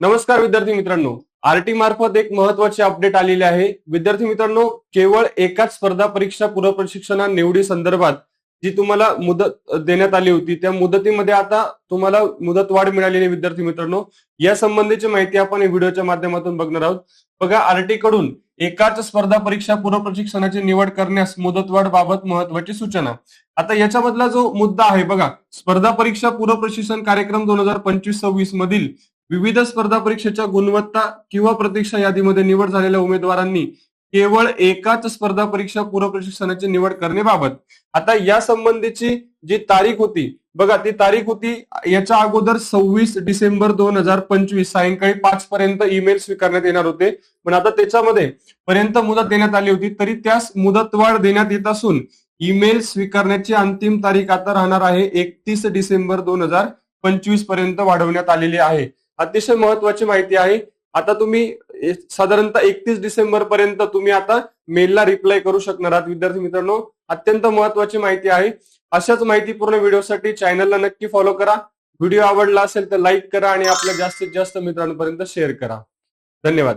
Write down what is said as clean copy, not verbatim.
नमस्कार विद्यार्थी मित्रांनो, आरटी मार्फत एक महत्त्वाची अपडेट आलेली आहे। विद्यार्थी मित्रांनो, केवळ एकाच स्पर्धा परीक्षा पूर्व प्रशिक्षणा निवडी संदर्भात जी तुम्हाला मुदत देण्यात आली होती, त्या मुदतीमध्ये आता तुम्हाला मुदतवाढ मिळालेली आहे। विद्यार्थी मित्रांनो, या संबंधीची माहिती आपण या व्हिडिओच्या माध्यमातून बघणार आहोत। बघा, आरटी कडून एकाच स्पर्धा परीक्षा पूर्व प्रशिक्षणाची निवड करण्यास मुदतवाढ बाबत महत्त्वाची सूचना। आता याच्यामधला जो मुद्दा आहे बघा, स्पर्धा परीक्षा पूर्व प्रशिक्षण कार्यक्रम 2025-26 मधील विविध स्पर्धा परीक्षेच्या गुणवत्ता किंवा प्रतीक्षा यादीमध्ये निवड झालेल्या उमेदवारांनी केवळ एकाच स्पर्धा परीक्षा पूर्व प्रशिक्षणाची निवड करण्याबाबत आता या संबंधीची जी तारीख होती बघा, ती तारीख होती याच्या अगोदर 26 डिसेंबर 2025 सायंकाळी 5 पर्यंत ईमेल स्वीकारण्यात येणार होते, पण आता त्याच्यामध्ये पर्यंत मुदत देण्यात आली होती, तरी त्यास मुदतवाढ देण्यात येत असून ईमेल स्वीकारण्याची अंतिम तारीख आता राहणार आहे 31 डिसेंबर 2025 पर्यंत वाढवण्यात आलेली आहे। अतिशय महत्वाची माहिती आहे। आता तुम्ही साधारणतः 31 डिसेंबर पर्यंत तुम्ही आता मेलला रिप्लाय करू शकणार आहात। विद्यार्थी मित्रांनो, अत्यंत महत्वाची माहिती आहे। अशाच माहितीपूर्ण व्हिडिओसाठी चॅनलला नक्की फॉलो करा। व्हिडिओ आवडला असेल तर लाईक करा आणि आपल्या जास्तीत जास्त मित्रांपर्यंत शेअर करा। धन्यवाद।